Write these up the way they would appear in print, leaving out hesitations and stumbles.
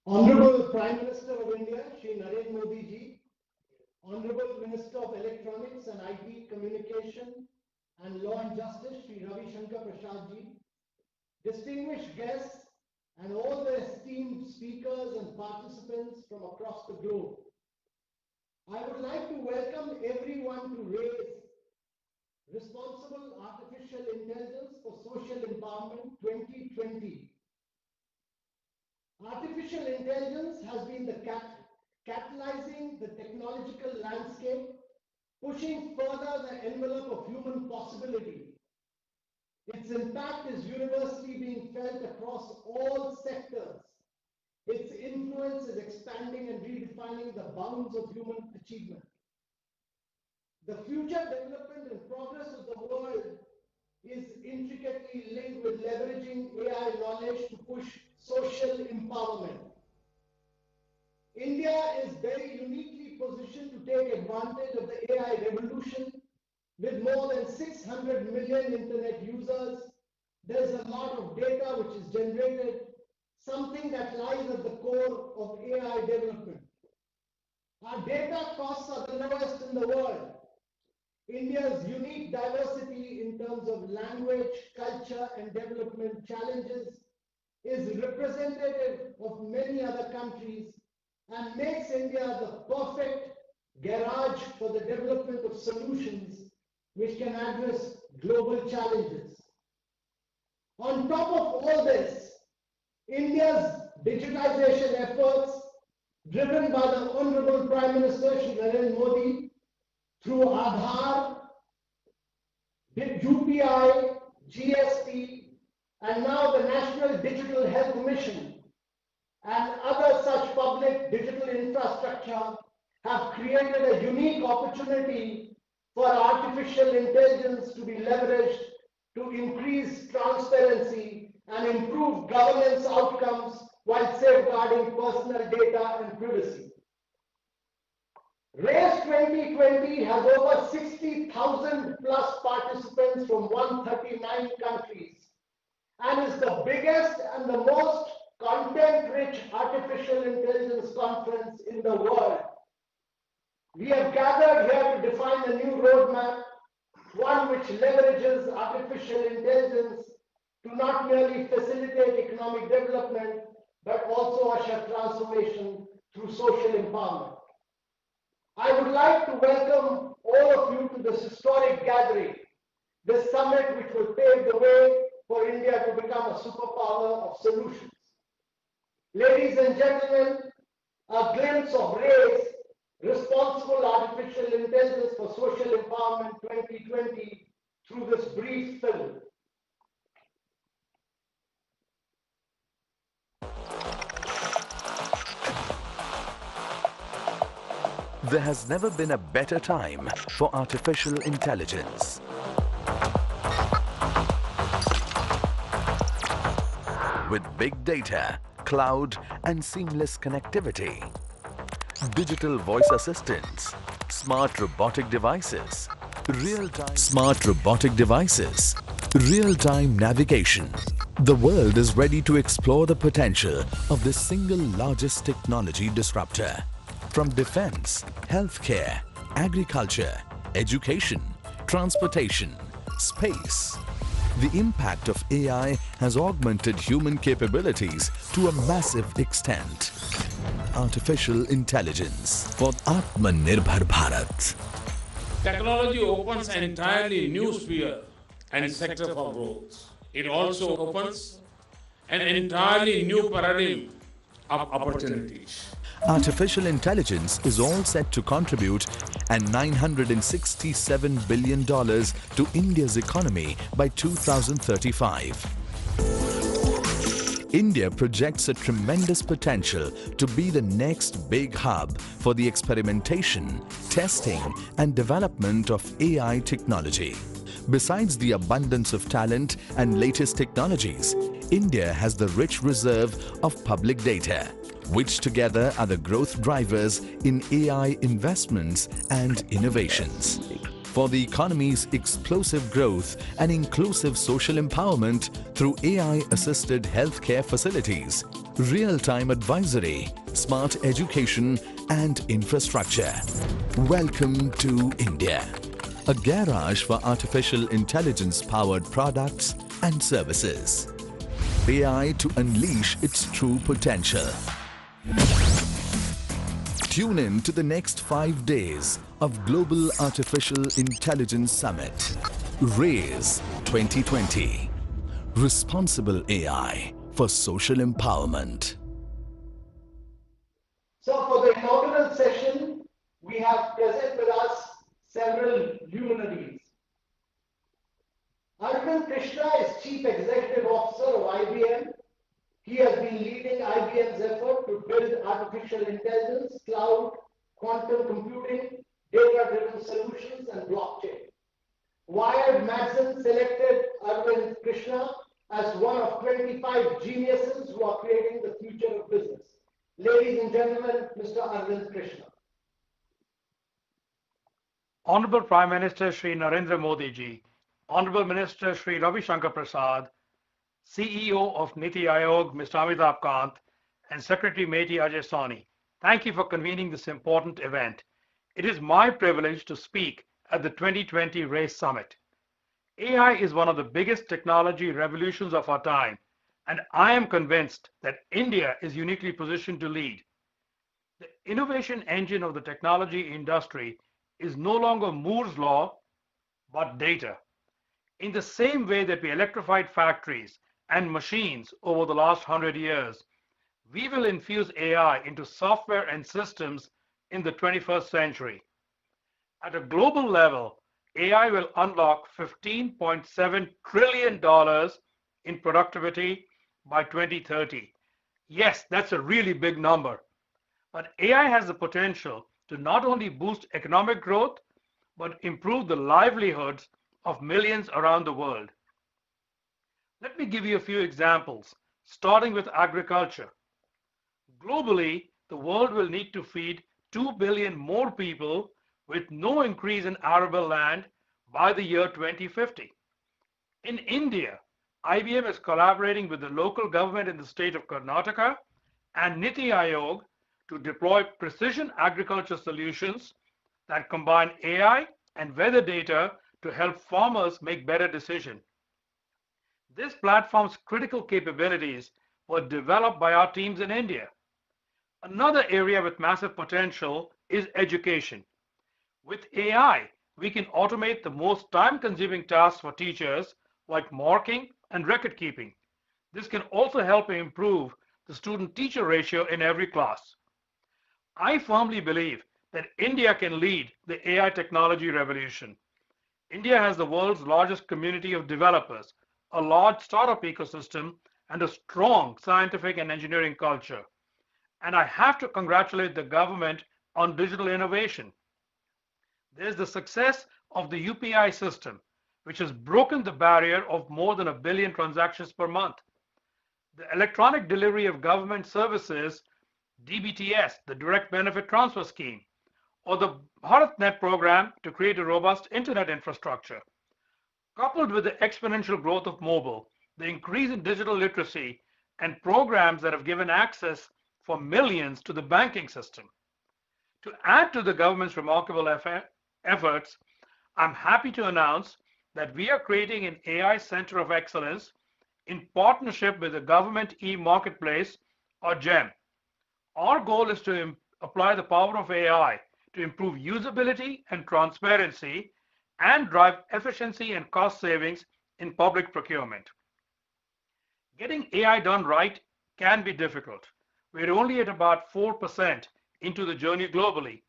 Honorable Prime Minister of India, Shri Narendra Modi ji, Honorable Minister of Electronics and IT Communication and Law and Justice, Shri Ravi Shankar Prasad ji, distinguished guests and all the esteemed speakers and participants from across the globe. I would like to welcome everyone to RAISE Responsible Artificial Intelligence for Social Empowerment 2020. Artificial intelligence has been the catalyzing the technological landscape, pushing further the envelope of human possibility. Its impact is universally being felt across all sectors. Its influence is expanding and redefining the bounds of human achievement. The future development and progress of the world is intricately linked with leveraging AI knowledge to push social empowerment. India is very uniquely positioned to take advantage of the AI revolution. With more than 600 million internet users, there's a lot of data which is generated, something that lies at the core of AI development. Our data costs are the lowest in the world. India's unique diversity in terms of language, culture, and development challenges is representative of many other countries and makes India the perfect garage for the development of solutions which can address global challenges. On top of all this, India's digitization efforts, driven by the Honorable Prime Minister Shri Narendra Modi, through Aadhaar, UPI, GST, and now the National Digital Health Mission and other such public digital infrastructure have created a unique opportunity for artificial intelligence to be leveraged to increase transparency and improve governance outcomes while safeguarding personal data and privacy. RAISE 2020 has over 60,000 plus participants from 139 countries and is the biggest and the most content-rich artificial intelligence conference in the world. We have gathered here to define a new roadmap, one which leverages artificial intelligence to not merely facilitate economic development, but also usher transformation through social empowerment. I would like to welcome all of you to this historic gathering, this summit which will pave the way for India to become a superpower of solutions. Ladies and gentlemen, a glimpse of RAISE, Responsible Artificial Intelligence for Social Empowerment 2020 through this brief film. There has never been a better time for artificial intelligence. With big data, cloud, and seamless connectivity, digital voice assistants, smart robotic devices, real-time navigation. The world is ready to explore the potential of this single largest technology disruptor. From defense, healthcare, agriculture, education, transportation, space, the impact of AI has augmented human capabilities to a massive extent. Artificial intelligence for Atmanirbhar Bharat. Technology opens an entirely new sphere and sector for growth. It also opens an entirely new paradigm of opportunities. Artificial intelligence is all set to contribute an $967 billion to India's economy by 2035. India projects a tremendous potential to be the next big hub for the experimentation, testing, and development of AI technology. Besides the abundance of talent and latest technologies, India has the rich reserve of public data, which together are the growth drivers in AI investments and innovations. For the economy's explosive growth and inclusive social empowerment through AI-assisted healthcare facilities, real-time advisory, smart education and infrastructure. Welcome to India, a garage for artificial intelligence-powered products and services. AI to unleash its true potential. Tune in to the next 5 days of Global Artificial Intelligence Summit, RAISE 2020. Responsible AI for social empowerment. So for the inaugural session, we have present with us several luminaries. Arvind Krishna is Chief Executive Officer of IBM. He has been leading IBM's effort to build artificial intelligence, cloud, quantum computing, data-driven solutions, and blockchain. Wired Magazine selected Arvind Krishna as one of 25 geniuses who are creating the future of business. Ladies and gentlemen, Mr. Arvind Krishna. Honorable Prime Minister Shri Narendra Modi ji, Honorable Minister Shri Ravi Shankar Prasad, CEO of Niti Aayog, Mr. Amitabh Kant, and Secretary MeitY Ajay Soni, thank you for convening this important event. It is my privilege to speak at the 2020 RAISE Summit. AI is one of the biggest technology revolutions of our time, and I am convinced that India is uniquely positioned to lead. The innovation engine of the technology industry is no longer Moore's law, but data. In the same way that we electrified factories and machines over the last 100 years, we will infuse AI into software and systems in the 21st century. At a global level, AI will unlock $15.7 trillion in productivity by 2030. Yes, that's a really big number. But AI has the potential to not only boost economic growth, but improve the livelihoods of millions around the world. Let me give you a few examples, starting with agriculture. Globally, the world will need to feed 2 billion more people with no increase in arable land by the year 2050. In India, IBM is collaborating with the local government in the state of Karnataka and Niti Aayog to deploy precision agriculture solutions that combine AI and weather data to help farmers make better decisions. This platform's critical capabilities were developed by our teams in India. Another area with massive potential is education. With AI, we can automate the most time-consuming tasks for teachers like marking and record keeping. This can also help improve the student-teacher ratio in every class. I firmly believe that India can lead the AI technology revolution. India has the world's largest community of developers, a large startup ecosystem, and a strong scientific and engineering culture. And I have to congratulate the government on digital innovation. There's the success of the UPI system, which has broken the barrier of more than 1 billion transactions per month. The electronic delivery of government services, DBTS, the Direct Benefit Transfer Scheme, or the BharatNet program to create a robust internet infrastructure. Coupled with the exponential growth of mobile, the increase in digital literacy, and programs that have given access for millions to the banking system. To add to the government's remarkable efforts, I'm happy to announce that we are creating an AI Center of Excellence in partnership with the Government e-Marketplace, or GEM. Our goal is to apply the power of AI to improve usability and transparency and drive efficiency and cost savings in public procurement. Getting AI done right can be difficult. We're only at about 4% into the journey globally.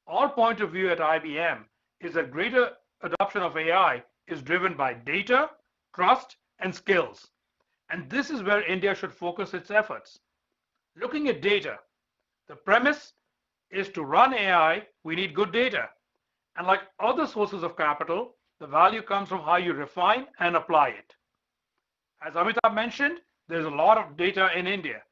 Our point of view at IBM is that greater adoption of AI is driven by data, trust, and skills. And this is where India should focus its efforts. Looking at data, the premise is to run AI, we need good data. And like other sources of capital, the value comes from how you refine and apply it. As Amitabh mentioned, there's a lot of data in India.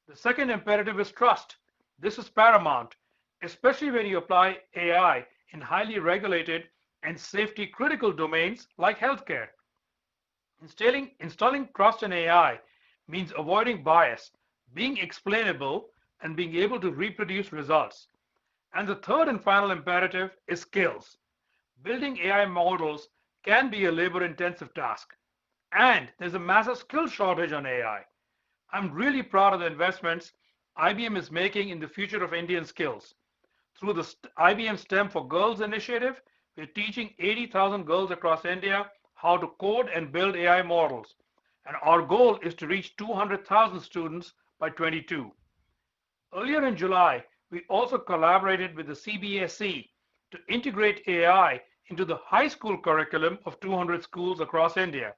The second imperative is trust. This is paramount, especially when you apply AI in highly regulated and safety critical domains like healthcare. Installing trust in AI means avoiding bias being explainable, and being able to reproduce results. And the third and final imperative is skills. Building AI models can be a labor-intensive task, and there's a massive skill shortage on AI. I'm really proud of the investments IBM is making in the future of Indian skills. Through the IBM STEM for Girls initiative, we're teaching 80,000 girls across India how to code and build AI models. And our goal is to reach 200,000 students by 22. Earlier in July, we also collaborated with the CBSE to integrate AI into the high school curriculum of 200 schools across India.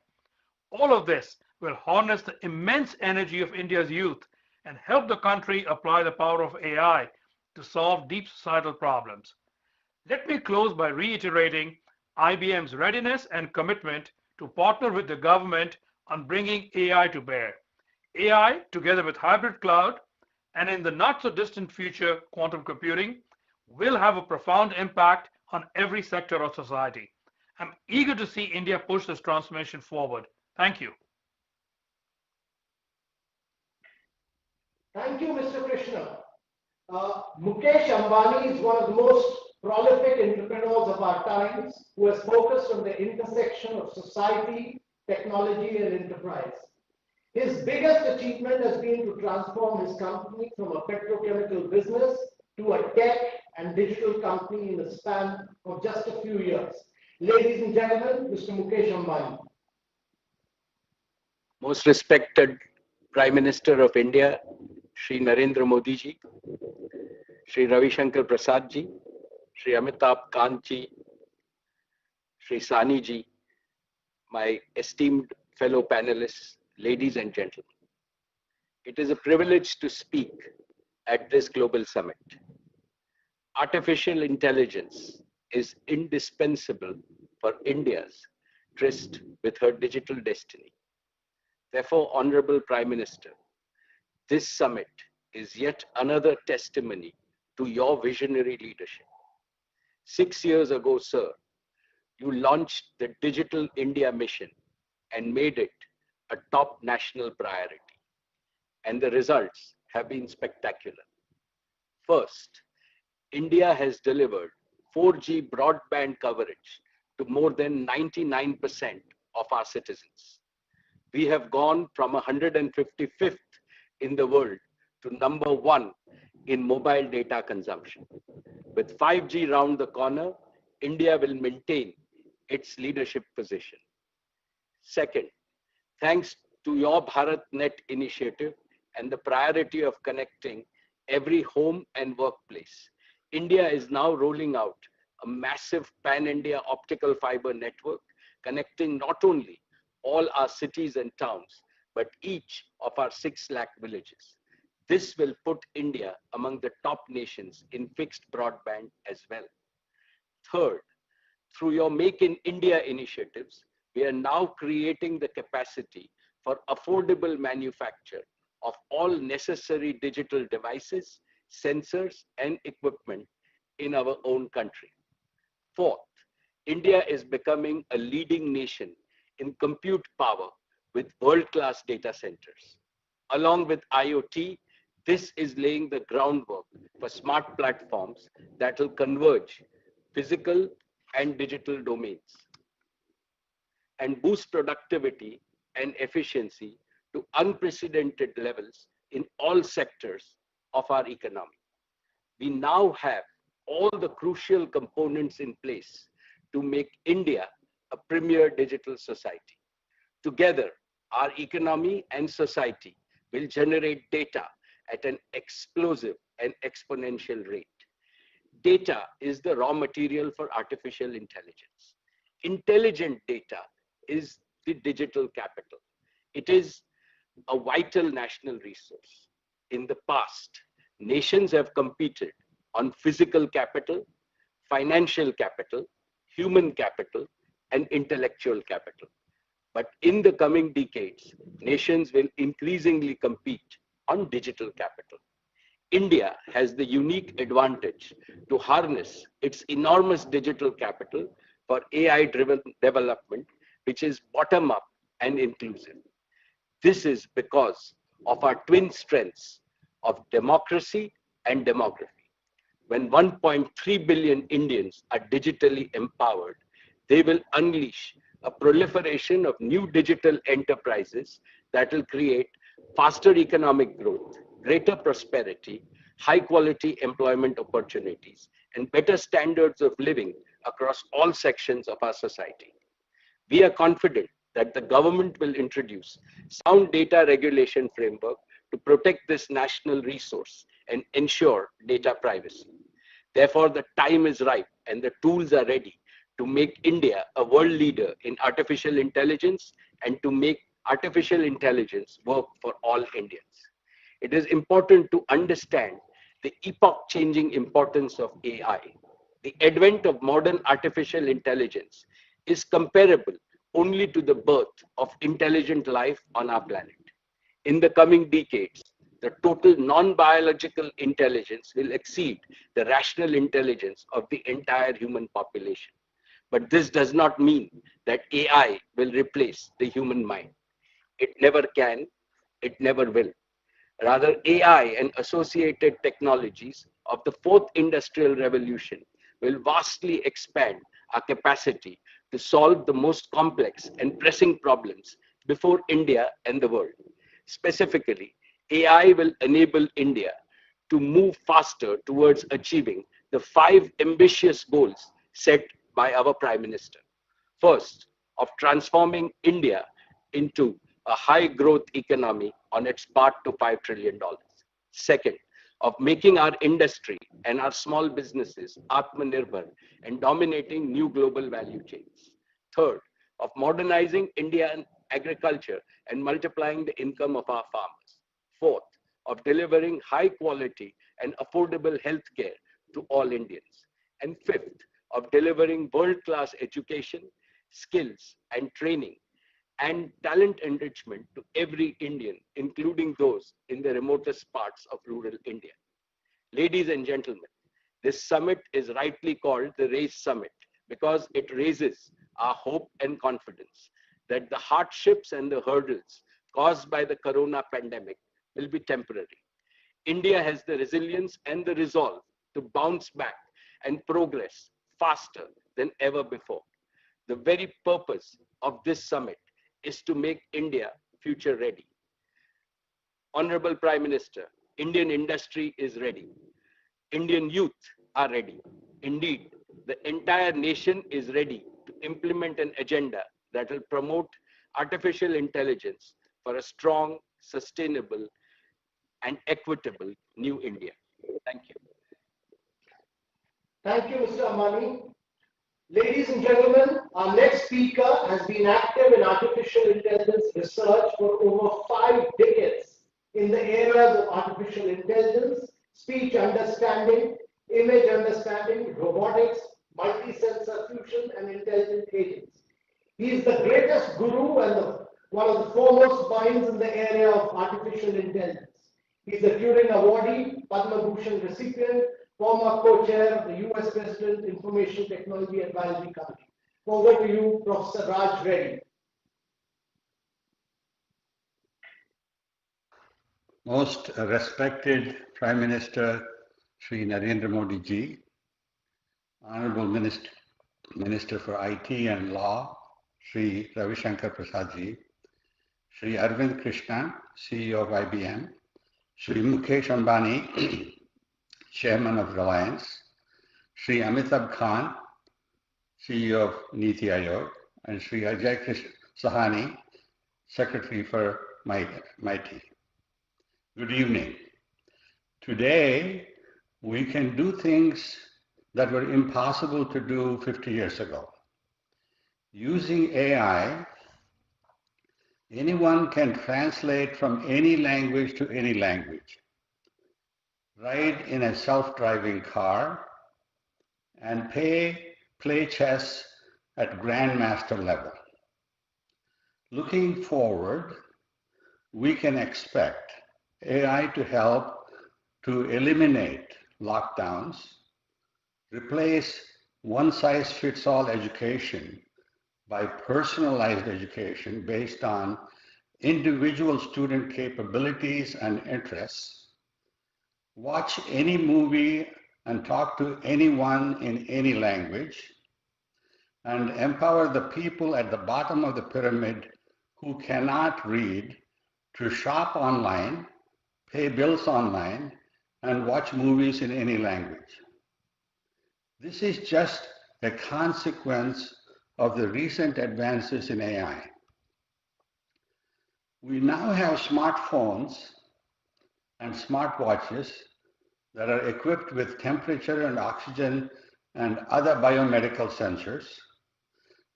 All of this will harness the immense energy of India's youth and help the country apply the power of AI to solve deep societal problems. Let me close by reiterating IBM's readiness and commitment to partner with the government on bringing AI to bear. AI, together with hybrid cloud, and in the not so distant future, quantum computing, will have a profound impact on every sector of society. I'm eager to see India push this transformation forward. Thank you. Thank you, Mr. Krishna. Mukesh Ambani is one of the most prolific entrepreneurs of our times who has focused on the intersection of society, technology, and enterprise. His biggest achievement has been to transform his company from a petrochemical business to a tech and digital company in the span of just a few years. Ladies and gentlemen, Mr. Mukesh Ambani. Most respected Prime Minister of India, Shri Narendra Modi ji, Shri Ravi Shankar Prasad ji, Shri Amitabh Kant ji, Shri Sani ji, my esteemed fellow panelists, ladies and gentlemen. It is a privilege to speak at this global summit. Artificial intelligence is indispensable for India's tryst with her digital destiny. Therefore, Honorable Prime Minister, this summit is yet another testimony to your visionary leadership. 6 years ago, sir, you launched the Digital India Mission and made it a top national priority. And the results have been spectacular. First, India has delivered 4G broadband coverage to more than 99% of our citizens. We have gone from 155th in the world to number 1 in mobile data consumption. With 5G round the corner, India will maintain its leadership position. Second, thanks to your BharatNet initiative and the priority of connecting every home and workplace, India is now rolling out a massive pan-India optical fiber network connecting not only all our cities and towns, but each of our 6 lakh villages. This will put India among the top nations in fixed broadband as well. Third, through your Make in India initiatives, we are now creating the capacity for affordable manufacture of all necessary digital devices, sensors, and equipment in our own country. Fourth, India is becoming a leading nation in compute power with world-class data centers. Along with IoT, this is laying the groundwork for smart platforms that will converge physical and digital domains and boost productivity and efficiency to unprecedented levels in all sectors of our economy. We now have all the crucial components in place to make India a premier digital society. Together, our economy and society will generate data at an explosive and exponential rate. Data is the raw material for artificial intelligence. Intelligent data is the digital capital. It is a vital national resource. In the past, nations have competed on physical capital, financial capital, human capital, and intellectual capital. But in the coming decades, nations will increasingly compete on digital capital. India has the unique advantage to harness its enormous digital capital for AI-driven development, which is bottom-up and inclusive. This is because of our twin strengths of democracy and demography. When 1.3 billion Indians are digitally empowered, they will unleash a proliferation of new digital enterprises that will create faster economic growth, greater prosperity, high quality employment opportunities, and better standards of living across all sections of our society. We are confident that the government will introduce sound data regulation framework to protect this national resource and ensure data privacy. Therefore, the time is ripe and the tools are ready to make India a world leader in artificial intelligence and to make artificial intelligence work for all Indians. It is important to understand the epoch-changing importance of AI. The advent of modern artificial intelligence is comparable only to the birth of intelligent life on our planet. In the coming decades, the total non-biological intelligence will exceed the rational intelligence of the entire human population. But this does not mean that AI will replace the human mind. It never can, it never will. Rather, AI and associated technologies of the fourth industrial revolution will vastly expand our capacity to solve the most complex and pressing problems before India and the world. Specifically, AI will enable India to move faster towards achieving the 5 ambitious goals set by our Prime Minister. First, of transforming India into a high growth economy on its path to $5 trillion. Second, of making our industry and our small businesses Atmanirbhar and dominating new global value chains. Third, of modernizing Indian agriculture and multiplying the income of our farmers. Fourth, of delivering high quality and affordable healthcare to all Indians. And fifth, of delivering world-class education, skills and training and talent enrichment to every Indian, including those in the remotest parts of rural India. Ladies and gentlemen, this summit is rightly called the RAISE Summit because it raises our hope and confidence that the hardships and the hurdles caused by the corona pandemic will be temporary. India has the resilience and the resolve to bounce back and progress faster than ever before. The very purpose of this summit is to make India future ready. Honorable Prime Minister, Indian industry is ready. Indian youth are ready. Indeed, the entire nation is ready to implement an agenda that will promote artificial intelligence for a strong, sustainable, and equitable new India. Thank you. Thank you, Mr. Ambani. Ladies and gentlemen, our next speaker has been active in artificial intelligence research for over 5 decades in the areas of artificial intelligence, speech understanding, image understanding, robotics, multi-sensor fusion, and intelligent agents. He is the greatest guru and one of the foremost minds in the area of artificial intelligence. He is a Turing Awardee, Padma Bhushan recipient, former co-chair of the US President Information Technology Advisory Committee. Over to you, Professor Raj Reddy. Most respected Prime Minister Shri Narendra Modi ji, Honorable Minister for IT and Law, Shri Ravi Shankar Prasad ji, Shri Arvind Krishna, CEO of IBM, Shri Mukesh Ambani, Chairman of Reliance, Shri Amitabh Khan, CEO of Niti Aayog, and Shri Ajay Sahani, Secretary for MITI. Good evening. Today, we can do things that were impossible to do 50 years ago. Using AI, anyone can translate from any language to any language, ride in a self-driving car, and play chess at grandmaster level. Looking forward, we can expect AI to help to eliminate lockdowns, replace one-size-fits-all education by personalized education based on individual student capabilities and interests, watch any movie and talk to anyone in any language, and empower the people at the bottom of the pyramid who cannot read to shop online, pay bills online, and watch movies in any language. This is just a consequence of the recent advances in AI. We now have smartphones and smartwatches that are equipped with temperature and oxygen and other biomedical sensors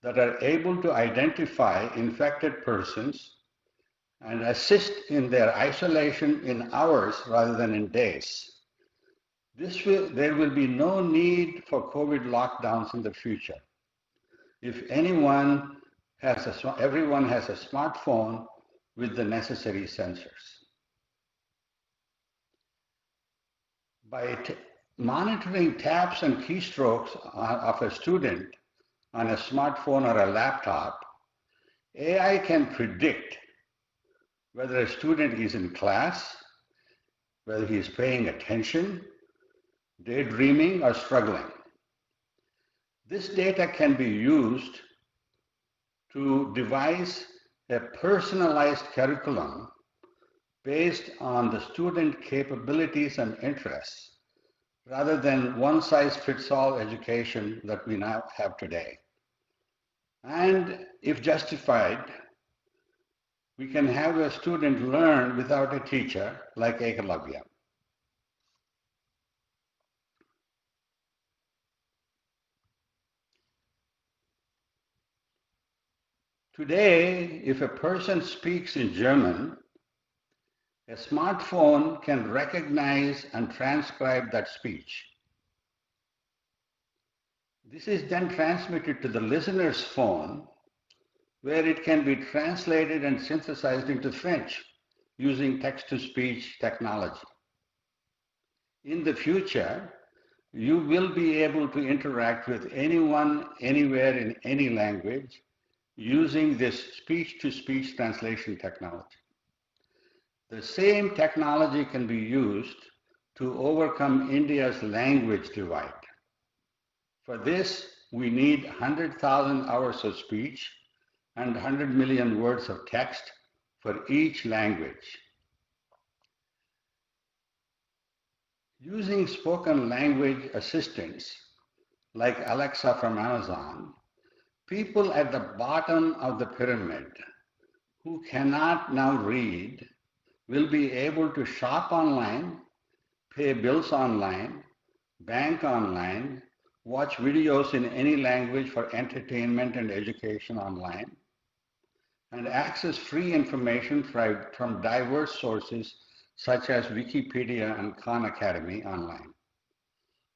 that are able to identify infected persons and assist in their isolation in hours rather than in days. There will be no need for COVID lockdowns in the future. If everyone has a smartphone with the necessary sensors. By monitoring taps and keystrokes of a student on a smartphone or a laptop, AI can predict whether a student is in class, whether he is paying attention, daydreaming, or struggling. This data can be used to devise a personalized curriculum based on the student capabilities and interests, rather than one-size-fits-all education that we now have today. And if justified, we can have a student learn without a teacher, like Ekalavya. Today, if a person speaks in German, a smartphone can recognize and transcribe that speech. This is then transmitted to the listener's phone, where it can be translated and synthesized into French using text-to-speech technology. In the future, you will be able to interact with anyone, anywhere, in any language using this speech-to-speech translation technology. The same technology can be used to overcome India's language divide. For this, we need 100,000 hours of speech and 100 million words of text for each language. Using spoken language assistants like Alexa from Amazon, people at the bottom of the pyramid who cannot now read will be able to shop online, pay bills online, bank online, watch videos in any language for entertainment and education online, and access free information from diverse sources such as Wikipedia and Khan Academy online.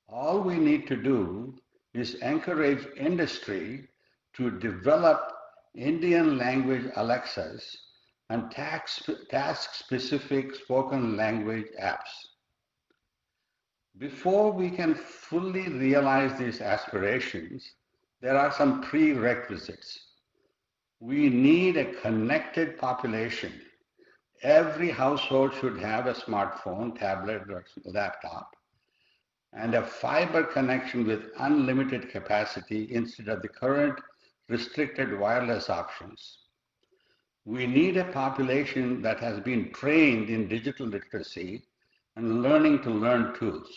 All we need to do is encourage industry to develop Indian language Alexas and task-specific spoken language apps. Before we can fully realize these aspirations, there are some prerequisites. We need a connected population. Every household should have a smartphone, tablet, or laptop, and a fiber connection with unlimited capacity instead of the current restricted wireless options. We need a population that has been trained in digital literacy and learning to learn tools.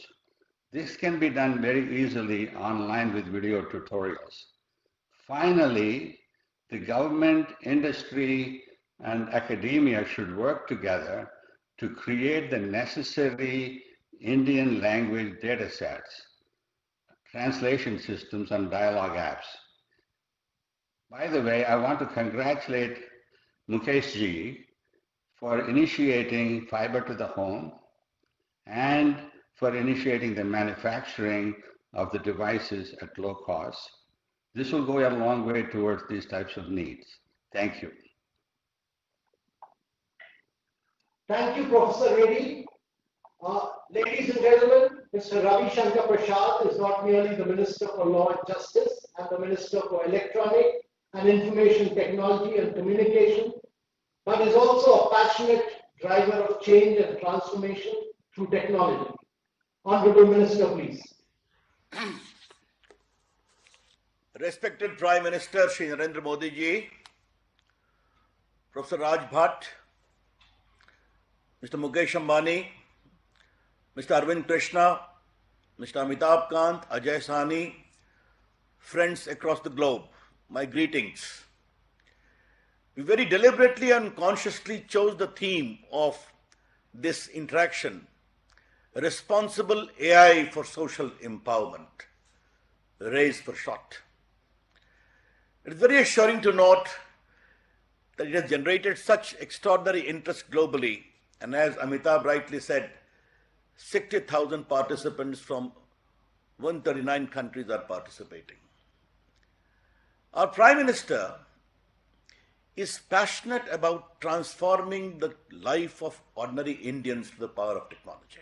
This can be done very easily online with video tutorials. Finally, the government, industry, and academia should work together to create the necessary Indian language datasets, translation systems, and dialogue apps. By the way, I want to congratulate Mukesh ji for initiating fiber to the home and for initiating the manufacturing of the devices at low cost. This will go a long way towards these types of needs. Thank you. Thank you, Professor Reddy. Ladies and gentlemen, Mr. Ravi Shankar Prasad is not merely the Minister for Law and Justice and the Minister for Electronic and Information Technology and Communication, but is also a passionate driver of change and transformation through technology. Honorable Minister, please. Respected Prime Minister Shri Narendra Modi ji, Professor Raj Bhatt, Mr. Mukesh Ambani, Mr. Arvind Krishna, Mr. Amitabh Kant, Ajay Sahni, friends across the globe, my greetings. We very deliberately and consciously chose the theme of this interaction, Responsible AI for Social Empowerment, RAISE for short. It is very assuring to note that it has generated such extraordinary interest globally, and as Amitabh rightly said, 60,000 participants from 139 countries are participating. Our Prime Minister is passionate about transforming the life of ordinary Indians through the power of technology.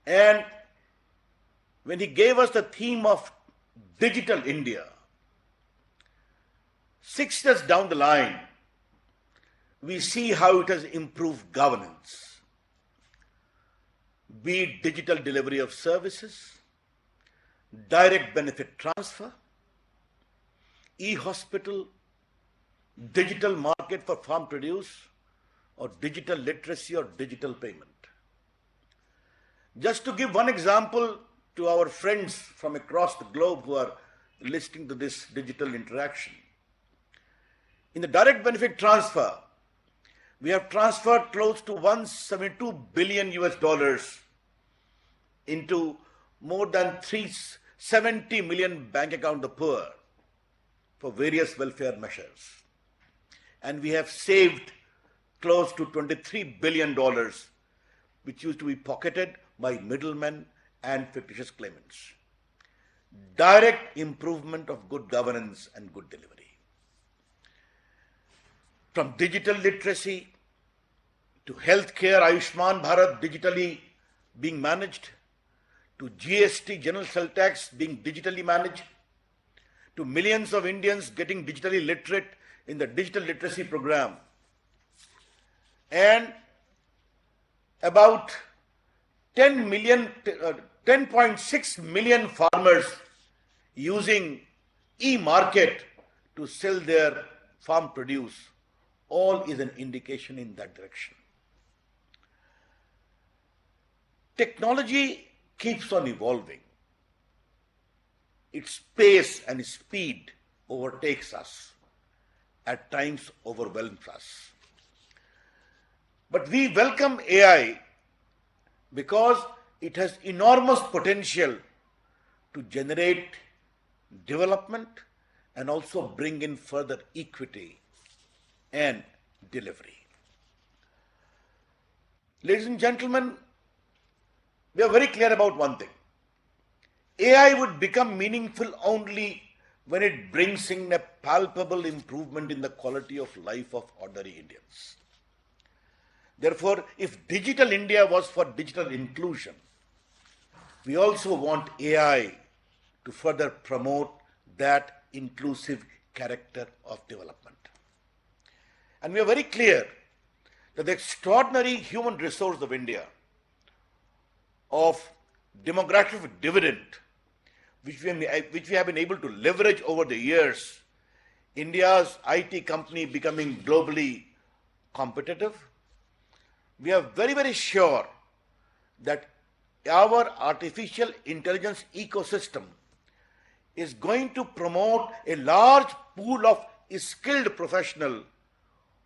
And when he gave us the theme of Digital India, 6 years down the line, we see how it has improved governance, be it digital delivery of services, direct benefit transfer, e-hospital, digital market for farm produce, or digital literacy or digital payment. Just to give one example to our friends from across the globe who are listening to this digital interaction, in the direct benefit transfer, we have transferred close to 172 billion US dollars into more than 370 million bank account of poor for various welfare measures. And we have saved close to $23 billion, which used to be pocketed by middlemen and fictitious claimants. Direct improvement of good governance and good delivery. From digital literacy to healthcare, Ayushman Bharat digitally being managed, to GST, general sale tax being digitally managed, to millions of Indians getting digitally literate in the digital literacy program, and about 10.6 million farmers using e-market to sell their farm produce, all is an indication in that direction. Technology keeps on evolving. Its pace and speed overtakes us, at times overwhelms us. But we welcome AI because it has enormous potential to generate development and also bring in further equity and delivery. Ladies and gentlemen, we are very clear about one thing. AI would become meaningful only when it brings in a palpable improvement in the quality of life of ordinary Indians. Therefore, if Digital India was for digital inclusion, we also want AI to further promote that inclusive character of development. And we are very clear that the extraordinary human resource of India, of demographic dividend, which we have been able to leverage over the years, India's IT company becoming globally competitive, we are very, very sure that our artificial intelligence ecosystem is going to promote a large pool of skilled professionals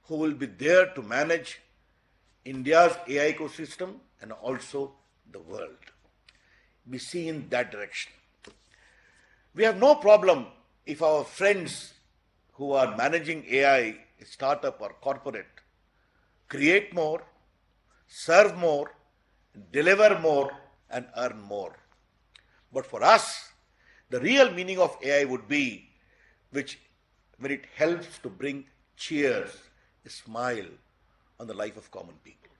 who will be there to manage India's AI ecosystem and also the world. We see in that direction. We have no problem if our friends who are managing AI, startup or corporate, create more, serve more, deliver more, and earn more. But for us, the real meaning of AI would be when it helps to bring cheers, a smile on the life of common people.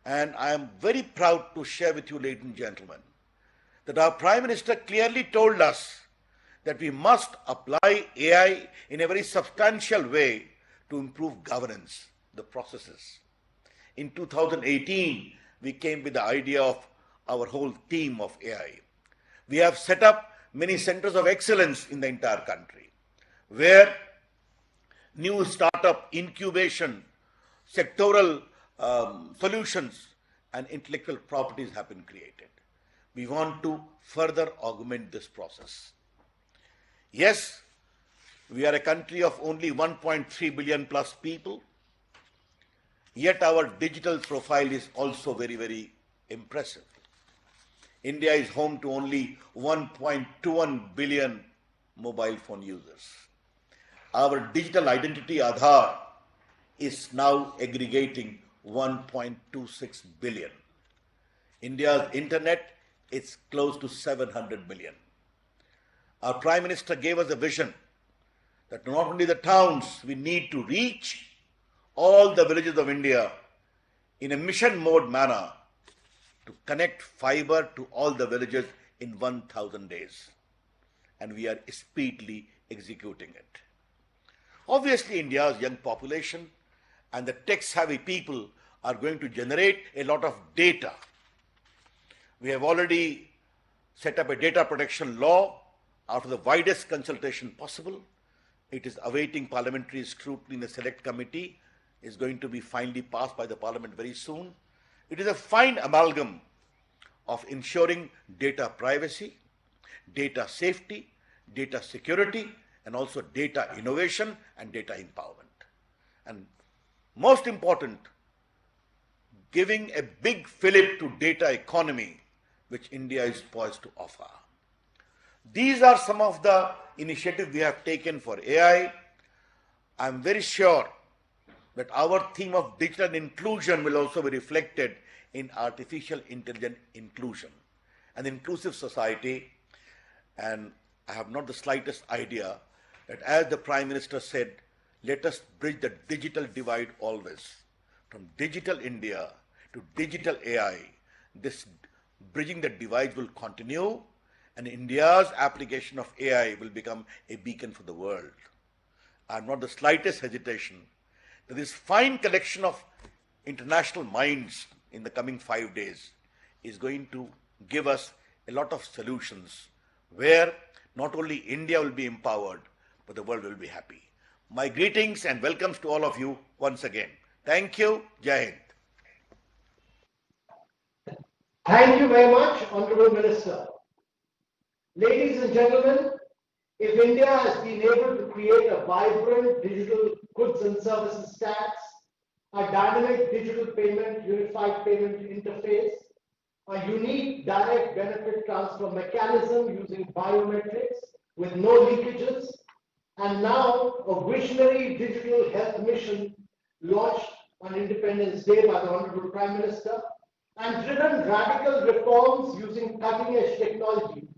And I am very proud to share with you, ladies and gentlemen, that our Prime Minister clearly told us that we must apply AI in a very substantial way to improve governance, the processes. In 2018, we came with the idea of our whole team of AI. We have set up many centers of excellence in the entire country, where new startup incubation, sectoral solutions, and intellectual properties have been created. We want to further augment this process. Yes, we are a country of only 1.3 billion plus people, yet our digital profile is also very, very impressive. India is home to only 1.21 billion mobile phone users. Our digital identity Aadhaar is now aggregating 1.26 billion. India's internet is close to 700 million. Our Prime Minister gave us a vision that not only the towns, we need to reach all the villages of India in a mission mode manner to connect fiber to all the villages in 1,000 days. And we are speedily executing it. Obviously, India's young population and the tech-savvy people are going to generate a lot of data. We have already set up a data protection law after the widest consultation possible. It is awaiting parliamentary scrutiny in the select committee. It's going to be finally passed by the parliament very soon. It is a fine amalgam of ensuring data privacy, data safety, data security, and also data innovation and data empowerment. And most important, giving a big fillip to data economy, which India is poised to offer. These are some of the initiatives we have taken for AI. I'm very sure that our theme of digital inclusion will also be reflected in artificial intelligence inclusion, an inclusive society. And I have not the slightest idea that, as the Prime Minister said, let us bridge the digital divide always. From digital India to digital AI, this bridging the divide will continue, and India's application of AI will become a beacon for the world. I have not the slightest hesitation that this fine collection of international minds in the coming 5 days is going to give us a lot of solutions where not only India will be empowered, but the world will be happy. My greetings and welcomes to all of you once again. Thank you. Jai Hind. Thank you very much, Honorable Minister. Ladies and gentlemen, if India has been able to create a vibrant digital goods and services tax, a dynamic digital payment, unified payment interface, a unique direct benefit transfer mechanism using biometrics with no leakages, and now a visionary digital health mission launched on Independence Day by the Honorable Prime Minister, and driven radical reforms using cutting-edge technology.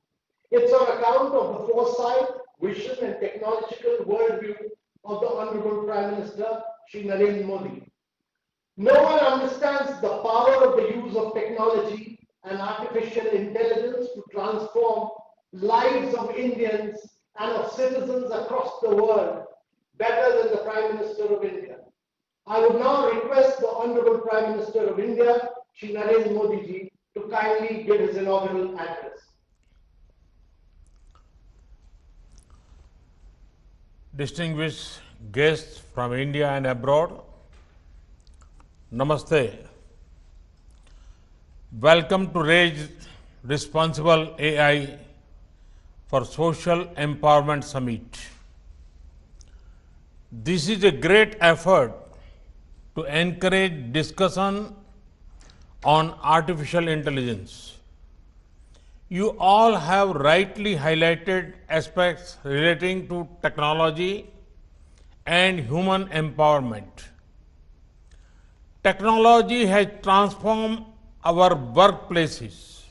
It's on account of the foresight, vision, and technological worldview of the Honorable Prime Minister, Shri Narendra Modi. No one understands the power of the use of technology and artificial intelligence to transform lives of Indians and of citizens across the world better than the Prime Minister of India. I would now request the Honorable Prime Minister of India, Shri Narendra Modi ji, to kindly give his inaugural address. Distinguished guests from India and abroad, Namaste. Welcome to Raise Responsible AI for Social Empowerment Summit. This is a great effort to encourage discussion on artificial intelligence. You all have rightly highlighted aspects relating to technology and human empowerment. Technology has transformed our workplaces.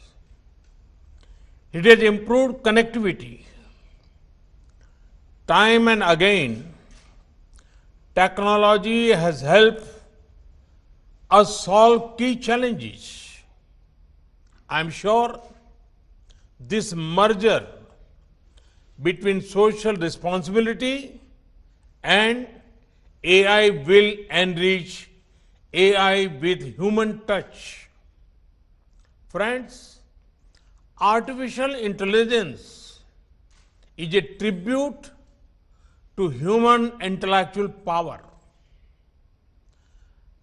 It has improved connectivity. Time and again, technology has helped us solve key challenges. I am sure this merger between social responsibility and AI will enrich AI with human touch. Friends, artificial intelligence is a tribute to human intellectual power.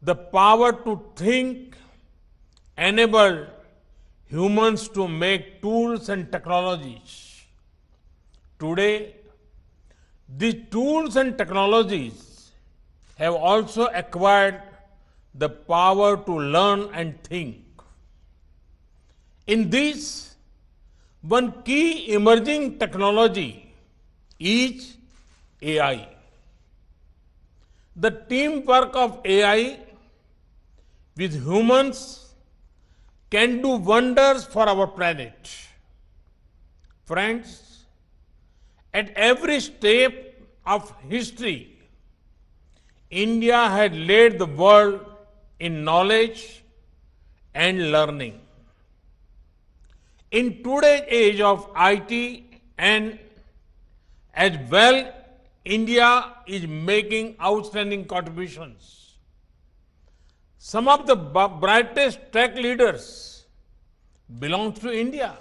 The power to think enabled humans to make tools and technologies. Today, these tools and technologies have also acquired the power to learn and think. In this, one key emerging technology is AI. The teamwork of AI with humans can do wonders for our planet. Friends, at every step of history, India had led the world in knowledge and learning. In today's age of IT and as well, India is making outstanding contributions. Some of the brightest tech leaders belong to India.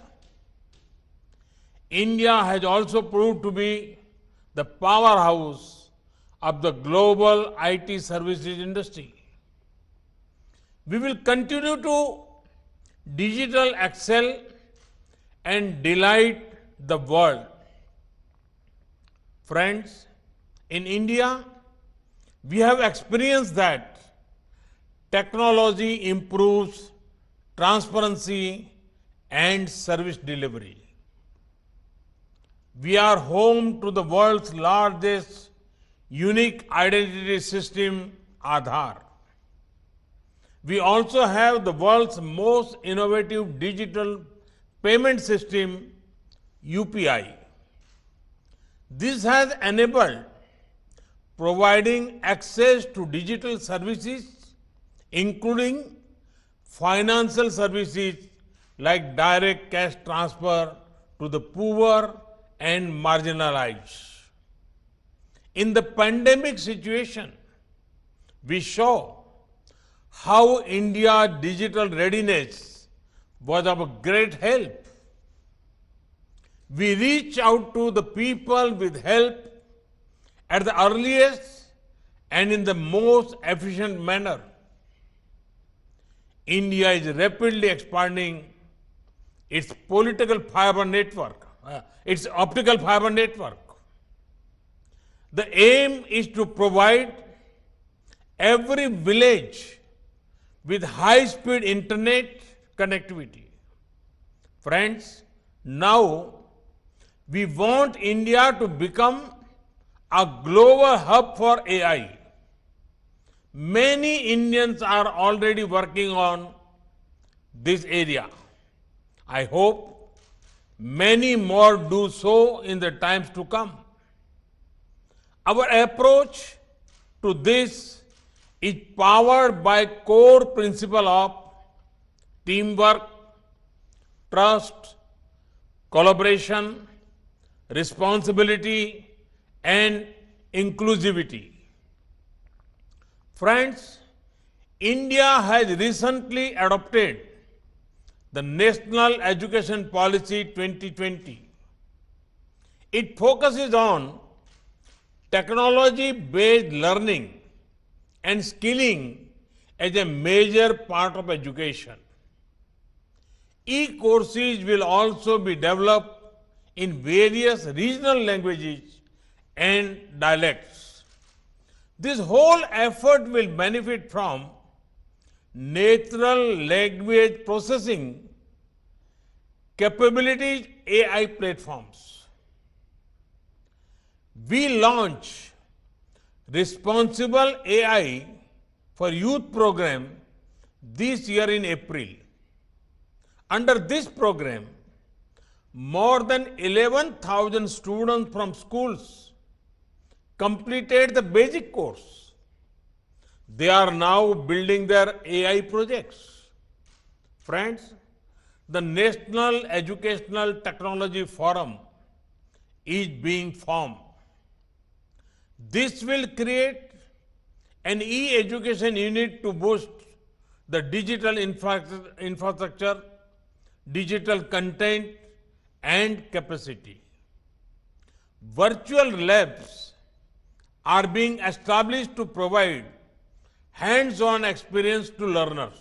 India has also proved to be the powerhouse of the global IT services industry. We will continue to digital excel and delight the world. Friends, in India, we have experienced that technology improves transparency and service delivery. We are home to the world's largest unique identity system, Aadhaar. We also have the world's most innovative digital payment system, UPI. This has enabled providing access to digital services, including financial services like direct cash transfer to the poor and marginalized. In the pandemic situation, we saw how India's digital readiness was of great help. We reach out to the people with help at the earliest and in the most efficient manner. India is rapidly expanding its optical fiber network. The aim is to provide every village with high-speed internet connectivity. Friends, now we want India to become a global hub for AI. Many Indians are already working on this area. I hope many more do so in the times to come. Our approach to this is powered by core principle of teamwork, trust, collaboration, responsibility, and inclusivity. Friends, India has recently adopted the National Education Policy 2020. It focuses on technology-based learning and skilling as a major part of education. E-courses will also be developed in various regional languages and dialects. This whole effort will benefit from natural language processing capabilities AI platforms. We launch Responsible AI for Youth program this year in April. Under this program, more than 11,000 students from schools completed the basic course. They are now building their AI projects. Friends, the National Educational Technology Forum is being formed. This will create an e-education unit to boost the digital infrastructure, digital content and capacity. Virtual labs are being established to provide hands-on experience to learners.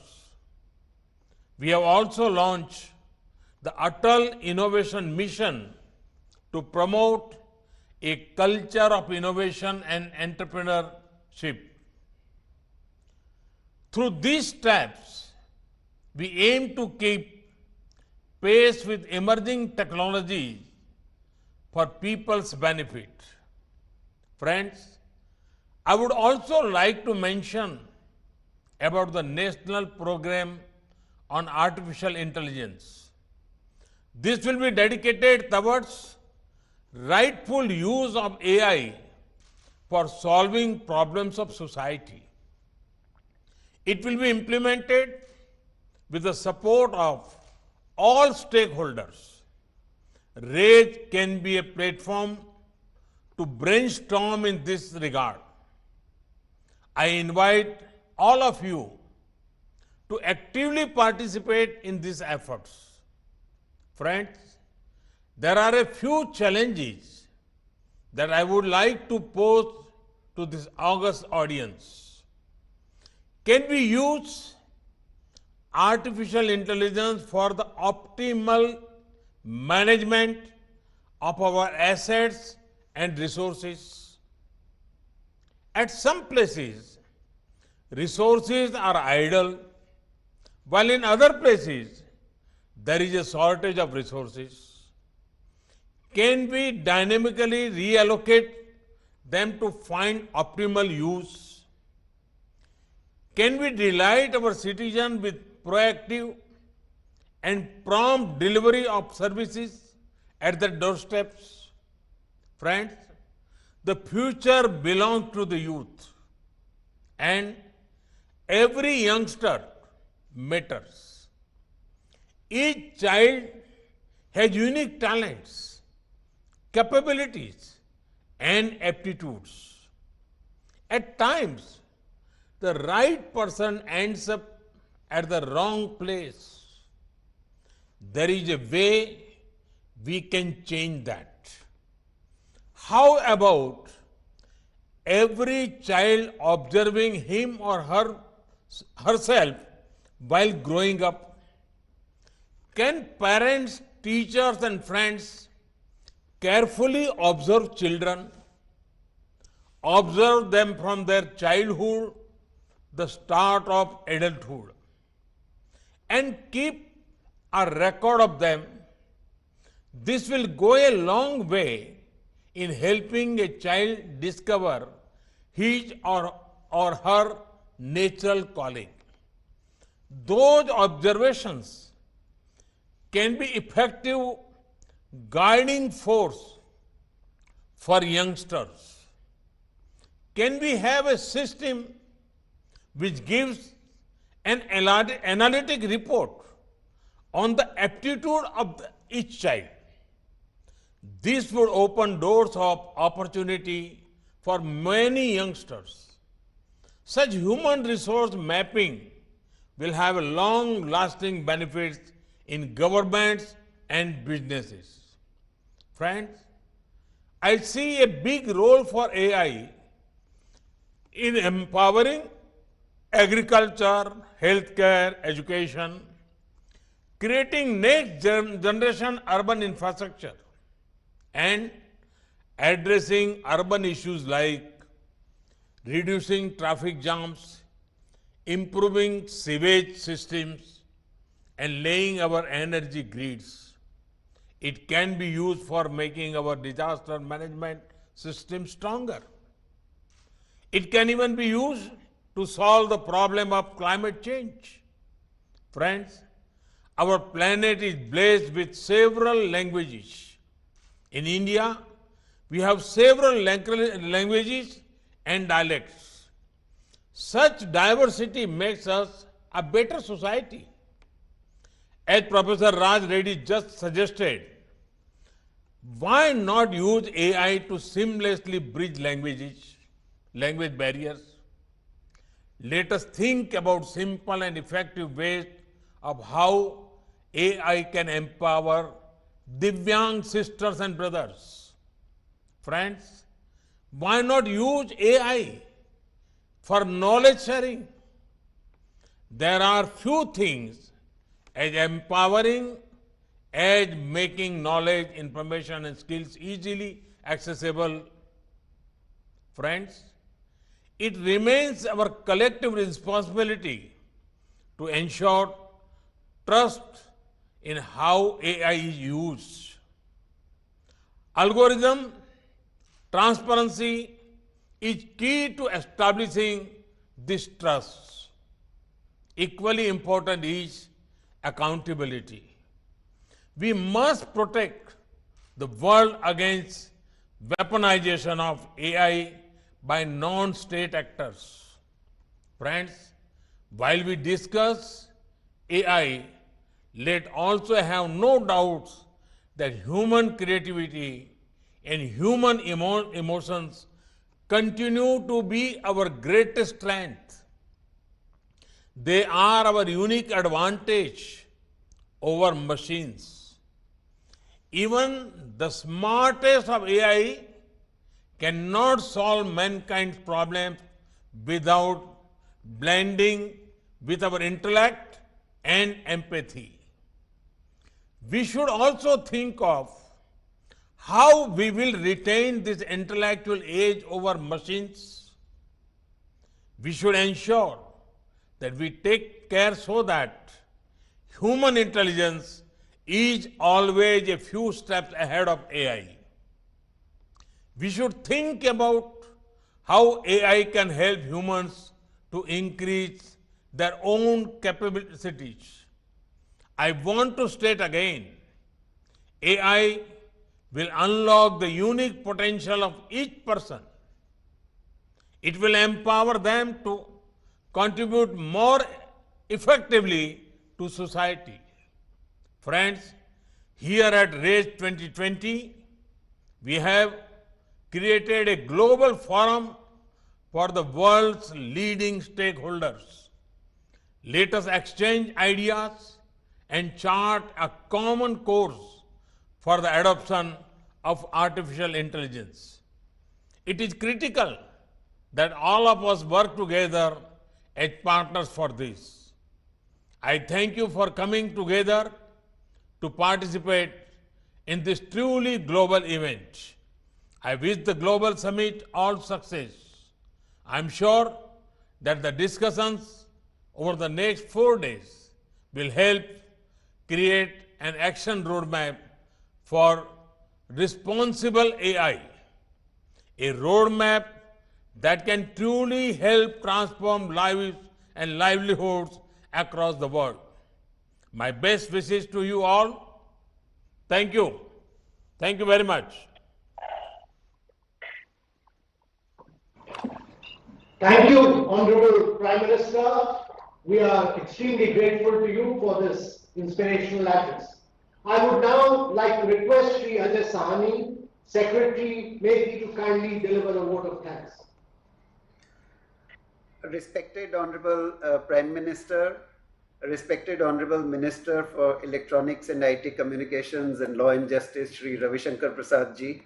We have also launched the Atal Innovation Mission to promote a culture of innovation and entrepreneurship. Through these steps, we aim to keep pace with emerging technologies for people's benefit. Friends, I would also like to mention about the National Program on Artificial Intelligence. This will be dedicated towards rightful use of AI for solving problems of society. It will be implemented with the support of all stakeholders. RAISE can be a platform to brainstorm in this regard. I invite all of you to actively participate in these efforts. Friends, there are a few challenges that I would like to pose to this august audience. Can we use artificial intelligence for the optimal management of our assets and resources? At some places, resources are idle, while in other places, there is a shortage of resources. Can we dynamically reallocate them to find optimal use? Can we delight our citizens with proactive and prompt delivery of services at their doorsteps? Friends, the future belongs to the youth, and every youngster matters. Each child has unique talents, capabilities, and aptitudes. At times, the right person ends up at the wrong place. There is a way we can change that. How about every child observing him or herself while growing up? Can parents, teachers, and friends carefully observe children, observe them from their childhood, the start of adulthood, and keep a record of them? This will go a long way in helping a child discover his or her natural calling. Those observations can be effective guiding force for youngsters. Can we have a system which gives an analytic report on the aptitude of each child? This would open doors of opportunity for many youngsters. Such human resource mapping will have long-lasting benefits in governments and businesses. Friends, I see a big role for AI in empowering agriculture, healthcare, education, creating next generation urban infrastructure, and addressing urban issues like reducing traffic jams, improving sewage systems, and laying our energy grids. It can be used for making our disaster management system stronger. It can even be used to solve the problem of climate change. Friends, our planet is blessed with several languages. In India, we have several languages and dialects. Such diversity makes us a better society. As Professor Raj Reddy just suggested, why not use AI to seamlessly bridge language barriers? Let us think about simple and effective ways of how AI can empower Divyang sisters and brothers. Friends, why not use AI for knowledge sharing? There are few things as empowering as making knowledge, information, and skills easily accessible. Friends, it remains our collective responsibility to ensure trust in how AI is used. Algorithm transparency is key to establishing this trust. Equally important is accountability. We must protect the world against weaponization of AI by non-state actors. Friends, while we discuss AI, let also have no doubts that human creativity and human emotions continue to be our greatest strength. They are our unique advantage over machines. Even the smartest of AI cannot solve mankind's problems without blending with our intellect and empathy. We should also think of how we will retain this intellectual edge over machines. We should ensure that we take care so that human intelligence is always a few steps ahead of AI. We should think about how AI can help humans to increase their own capabilities. I want to state again, AI will unlock the unique potential of each person. It will empower them to contribute more effectively to society. Friends, here at RAISE 2020, we have created a global forum for the world's leading stakeholders. Let us exchange ideas and chart a common course for the adoption of artificial intelligence. It is critical that all of us work together as partners for this. I thank you for coming together to participate in this truly global event. I wish the Global Summit all success. I am sure that the discussions over the next 4 days will help create an action roadmap for responsible AI, a roadmap that can truly help transform lives and livelihoods across the world. My best wishes to you all. Thank you. Thank you very much. Thank you, Honorable Prime Minister. We are extremely grateful to you for this inspirational address. I would now like to request Sri Ajay Sahani, Secretary, maybe to kindly deliver a vote of thanks. Respected Honorable Prime Minister, respected Honorable Minister for Electronics and IT Communications and Law and Justice, Shri Ravi Shankar Prasad ji,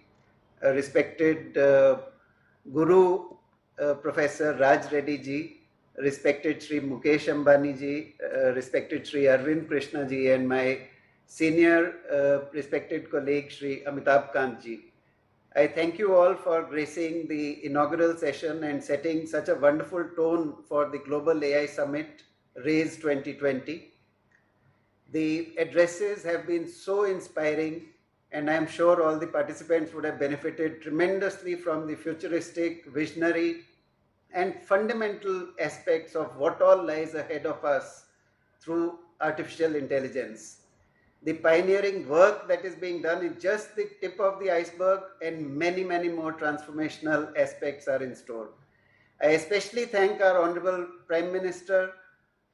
respected Guru Professor Raj Reddy ji, respected Shri Mukesh Ambani ji, respected Shri Arvind Krishna ji, and my senior respected colleague Shri Amitabh Kant ji. I thank you all for gracing the inaugural session and setting such a wonderful tone for the Global AI Summit, RAISE 2020. The addresses have been so inspiring, and I am sure all the participants would have benefited tremendously from the futuristic, visionary, and fundamental aspects of what all lies ahead of us through artificial intelligence. The pioneering work that is being done is just the tip of the iceberg, and many, many more transformational aspects are in store. I especially thank our Honorable Prime Minister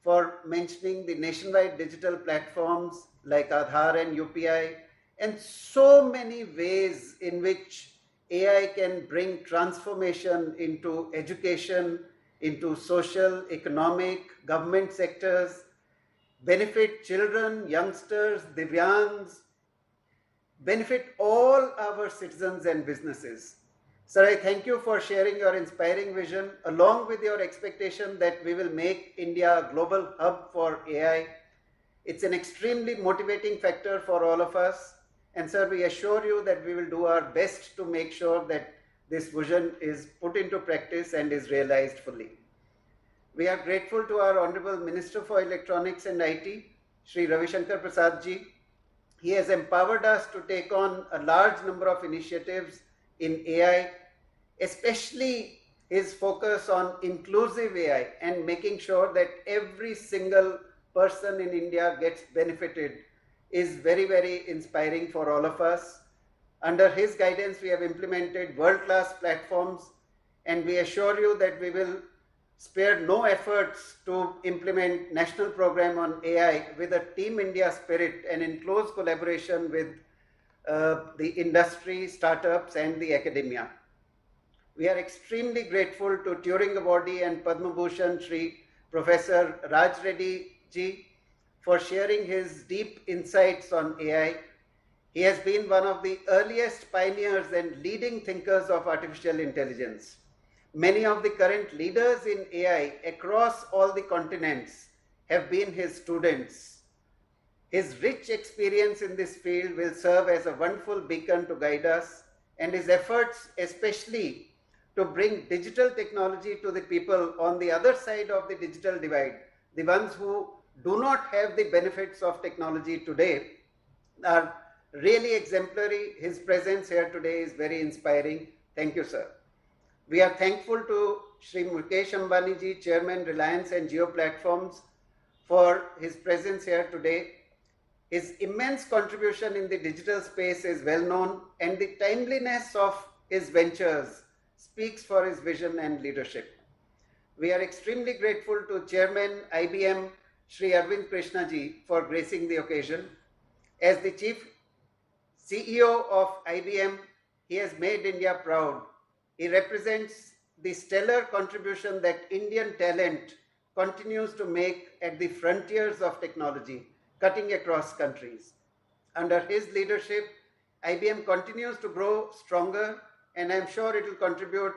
for mentioning the nationwide digital platforms like Aadhaar and UPI, and so many ways in which AI can bring transformation into education, into social, economic, government sectors, benefit children, youngsters, Divyangs, benefit all our citizens and businesses. Sir, I thank you for sharing your inspiring vision along with your expectation that we will make India a global hub for AI. It's an extremely motivating factor for all of us. And sir, we assure you that we will do our best to make sure that this vision is put into practice and is realized fully. We are grateful to our Honorable Minister for Electronics and IT, Shri Ravi Shankar Prasad ji. He has empowered us to take on a large number of initiatives in AI, especially his focus on inclusive AI and making sure that every single person in India gets benefited is very, very inspiring for all of us. Under his guidance, we have implemented world-class platforms, and we assure you that we will spare no efforts to implement national program on AI with a Team India spirit and in close collaboration with the industry, startups, and the academia. We are extremely grateful to Turing Awardee and Padma Bhushan Shri Professor Raj Reddy ji for sharing his deep insights on AI. He has been one of the earliest pioneers and leading thinkers of artificial intelligence. Many of the current leaders in AI across all the continents have been his students. His rich experience in this field will serve as a wonderful beacon to guide us, and his efforts, especially to bring digital technology to the people on the other side of the digital divide, the ones who do not have the benefits of technology today, are really exemplary. His presence here today is very inspiring. Thank you, sir. We are thankful to Shri Mukesh Ambani ji, Chairman, Reliance and Jio Platforms, for his presence here today. His immense contribution in the digital space is well known, and the timeliness of his ventures speaks for his vision and leadership. We are extremely grateful to Chairman IBM Shri Arvind Krishna ji for gracing the occasion. As the Chief CEO of IBM, he has made India proud. He represents the stellar contribution that Indian talent continues to make at the frontiers of technology, cutting across countries. Under his leadership, IBM continues to grow stronger, and I'm sure it will contribute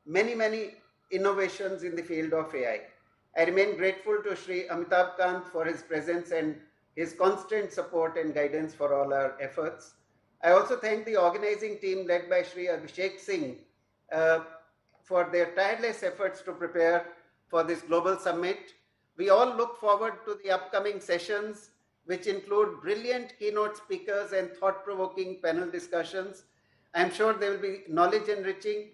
many innovations in the field of AI. I remain grateful to Shri Amitabh Kant for his presence and his constant support and guidance for all our efforts. I also thank the organizing team led by Shri Abhishek Singh for their tireless efforts to prepare for this global summit. We all look forward to the upcoming sessions, which include brilliant keynote speakers and thought-provoking panel discussions. I'm sure they will be knowledge enriching,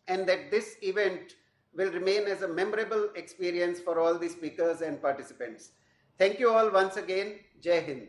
and that this event will remain as a memorable experience for all the speakers and participants. Thank you all once again. Jai Hind.